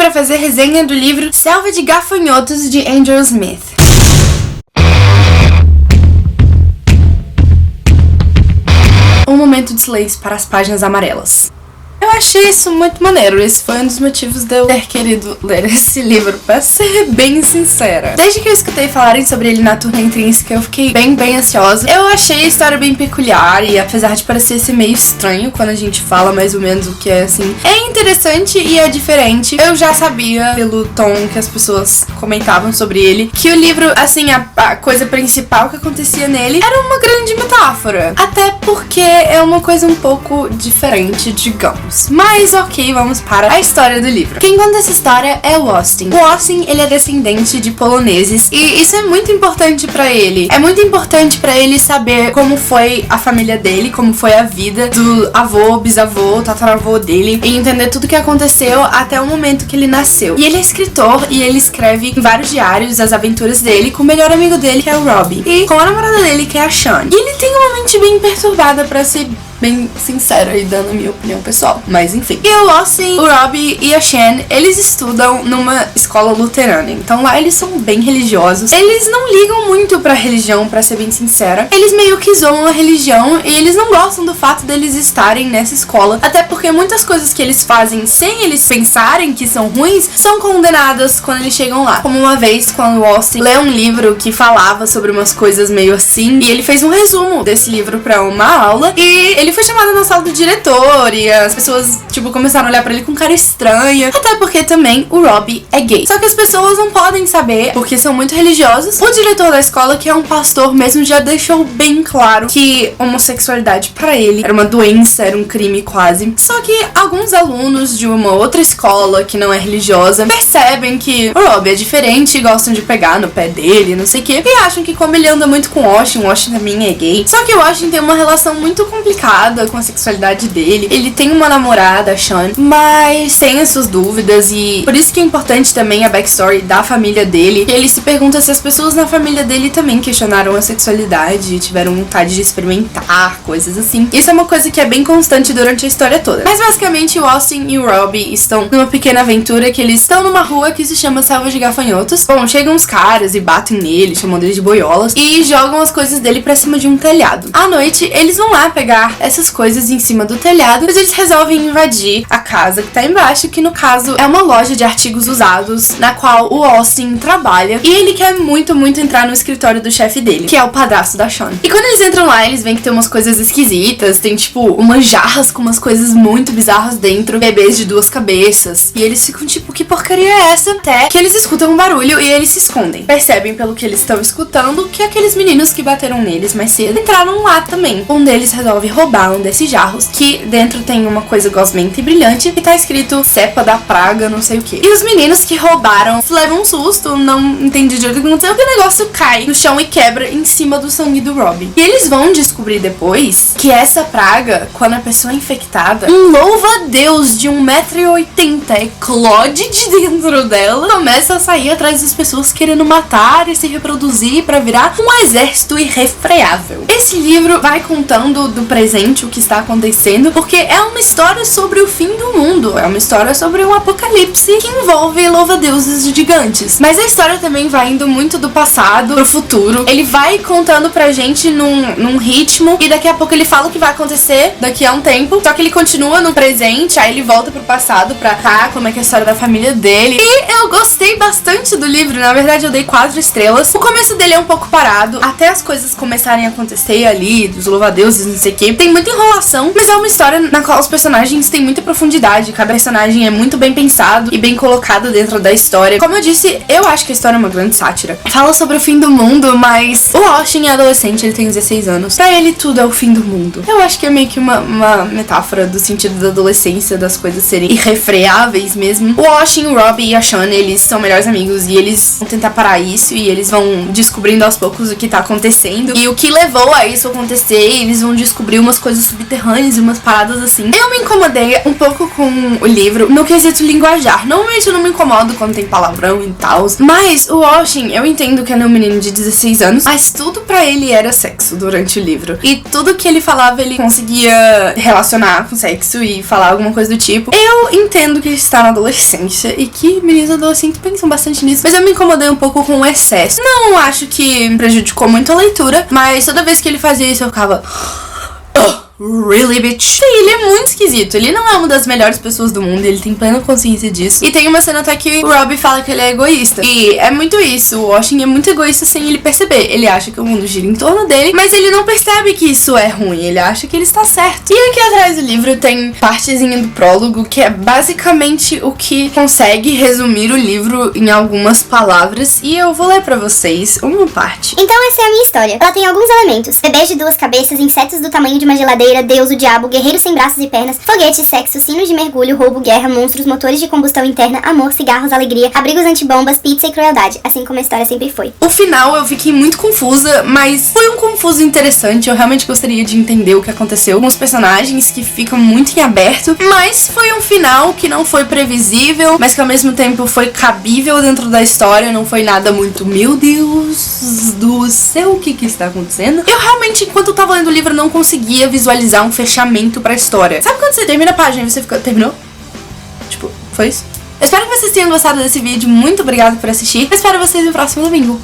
pra fazer resenha do livro Selva de Gafanhotos, de Andrew Smith. Um momento de silêncio para as páginas amarelas. Eu achei isso muito maneiro, esse foi um dos motivos de eu ter querido ler esse livro, pra ser bem sincera. Desde que eu escutei falarem sobre ele na Turma Intrínseca, eu fiquei bem ansiosa. Eu achei a história bem peculiar e apesar de parecer ser meio estranho quando a gente fala mais ou menos o que é assim, é interessante e é diferente. Eu já sabia, pelo tom que as pessoas comentavam sobre ele, que o livro, assim, a coisa principal que acontecia nele era uma grande metáfora. Até porque é uma coisa um pouco diferente, digamos. Mas ok, vamos para a história do livro. Quem conta essa história é o Austin. O Austin, ele é descendente de poloneses e isso é muito importante pra ele. É muito importante pra ele saber como foi a família dele, como foi a vida do avô, bisavô, tataravô dele e entender tudo que aconteceu até o momento que ele nasceu. E ele é escritor e ele escreve em vários diários as aventuras dele com o melhor amigo dele, que é o Robbie, e com a namorada dele, que é a Sean. E ele tem uma mente bem perturbada, pra ser bem sincera e dando a minha opinião pessoal, mas enfim. E o Austin, o Robbie e a Shan, eles estudam numa escola luterana, então lá eles são bem religiosos. Eles não ligam muito pra religião, pra ser bem sincera. Eles meio que zoam a religião e eles não gostam do fato deles estarem nessa escola, até porque muitas coisas que eles fazem sem eles pensarem que são ruins, são condenadas quando eles chegam lá. Como uma vez, quando o Austin leu um livro que falava sobre umas coisas meio assim, e ele fez um resumo desse livro pra uma aula, e ele foi chamado na sala do diretor e as pessoas, tipo, começaram a olhar pra ele com cara estranha. Até porque também o Robbie é gay. Só que as pessoas não podem saber, porque são muito religiosos. O diretor da escola, que é um pastor mesmo, já deixou bem claro que homossexualidade pra ele era uma doença, era um crime quase. Só que alguns alunos de uma outra escola que não é religiosa percebem que o Robbie é diferente e gostam de pegar no pé dele, não sei o que, e acham que como ele anda muito com o Austin também é gay. Só que o Austin tem uma relação muito complicada com a sexualidade dele. Ele tem uma namorada, a Sean, mas tem as suas dúvidas e por isso que é importante também a backstory da família dele. E ele se pergunta se as pessoas na família dele também questionaram a sexualidade e tiveram vontade de experimentar, coisas assim. Isso é uma coisa que é bem constante durante a história toda. Mas basicamente o Austin e o Robbie estão numa pequena aventura que eles estão numa rua que se chama Selva de Gafanhotos. Bom, chegam uns caras e batem nele, chamam ele de boiolas e jogam as coisas dele pra cima de um telhado. À noite, eles vão lá pegar essas coisas em cima do telhado, mas eles resolvem invadir a casa que tá embaixo, que no caso é uma loja de artigos usados, na qual o Austin trabalha, e ele quer muito entrar no escritório do chefe dele, que é o padrasto da Sean. E quando eles entram lá, eles veem que tem umas coisas esquisitas, tem tipo umas jarras com umas coisas muito bizarras dentro, bebês de 2 cabeças, e eles ficam tipo, que porcaria é essa? Até que eles escutam um barulho e eles se escondem. Percebem pelo que eles estão escutando que aqueles meninos que bateram neles mais cedo entraram lá também. Um deles resolve roubar um desses jarros, que dentro tem uma coisa gosmenta e brilhante e tá escrito cepa da praga, não sei o que. E os meninos que roubaram levam um susto, não entendi direito o que aconteceu, e o negócio cai no chão e quebra em cima do sangue do Robbie. E eles vão descobrir depois que essa praga, quando a pessoa é infectada, um louva-a-Deus de 1,80 m eclode de dentro dela, começa a sair atrás das pessoas querendo matar e se reproduzir pra virar um exército irrefreável. Esse livro vai contando do presente o que está acontecendo, porque é uma história sobre o fim do mundo, é uma história sobre um apocalipse que envolve louva-deuses gigantes. Mas a história também vai indo muito do passado pro futuro. Ele vai contando pra gente num ritmo, e daqui a pouco ele fala o que vai acontecer daqui a um tempo, só que ele continua no presente, aí ele volta pro passado pra como é que é a história da família dele. E eu gostei bastante do livro, na verdade eu dei 4 estrelas. O começo dele é um pouco parado, até as coisas começarem a acontecer ali, dos louva-deuses, não sei o que. Tem muita enrolação, mas é uma história na qual os personagens têm muita profundidade, cada personagem é muito bem pensado e bem colocado dentro da história. Como eu disse, eu acho que a história é uma grande sátira. Fala sobre o fim do mundo, mas o Austin é adolescente, ele tem 16 anos. Pra ele tudo é o fim do mundo. Eu acho que é meio que uma metáfora do sentido da adolescência, das coisas serem irrefreáveis mesmo. O Austin, o Robbie e a Sean, eles são melhores amigos e eles vão tentar parar isso e eles vão descobrindo aos poucos o que tá acontecendo e o que levou a isso acontecer, e eles vão descobrir umas coisas subterrâneas e umas paradas assim. Eu me incomodei um pouco com o livro no quesito linguajar. Normalmente eu não me incomodo quando tem palavrão e tal, mas o Oshin, eu entendo que ele é um menino de 16 anos, mas tudo pra ele era sexo durante o livro. E tudo que ele falava, ele conseguia relacionar com sexo e falar alguma coisa do tipo. Eu entendo que ele está na adolescência e que meninos adolescentes pensam bastante nisso, mas eu me incomodei um pouco com o excesso. Não acho que prejudicou muito a leitura, mas toda vez que ele fazia isso eu ficava... Really, bitch? Sim, ele é muito esquisito. Ele não é uma das melhores pessoas do mundo, ele tem plena consciência disso. E tem uma cena até que o Robbie fala que ele é egoísta. E é muito isso, o Oshin é muito egoísta sem ele perceber. Ele acha que o mundo gira em torno dele, mas ele não percebe que isso é ruim, ele acha que ele está certo. E aqui atrás do livro tem partezinha do prólogo, que é basicamente o que consegue resumir o livro em algumas palavras. E eu vou ler pra vocês uma parte. Então essa é a minha história. Ela tem alguns elementos: bebês de 2 cabeças, insetos do tamanho de uma geladeira, Deus, o diabo, guerreiros sem braços e pernas, foguetes, sexo, sinos de mergulho, roubo, guerra, monstros, motores de combustão interna, amor, cigarros, alegria, abrigos antibombas, pizza e crueldade, assim como a história sempre foi. O final eu fiquei muito confusa, mas foi um confuso interessante. Eu realmente gostaria de entender o que aconteceu com os personagens, que ficam muito em aberto, mas foi um final que não foi previsível, mas que ao mesmo tempo foi cabível dentro da história. Não foi nada muito, meu Deus do céu, o que está acontecendo? Eu realmente, enquanto eu tava lendo o livro, não conseguia visualizar um fechamento pra história. Sabe quando você termina a página e você fica... Terminou? Tipo, foi isso? Eu espero que vocês tenham gostado desse vídeo. Muito obrigada por assistir. Eu espero vocês no próximo domingo.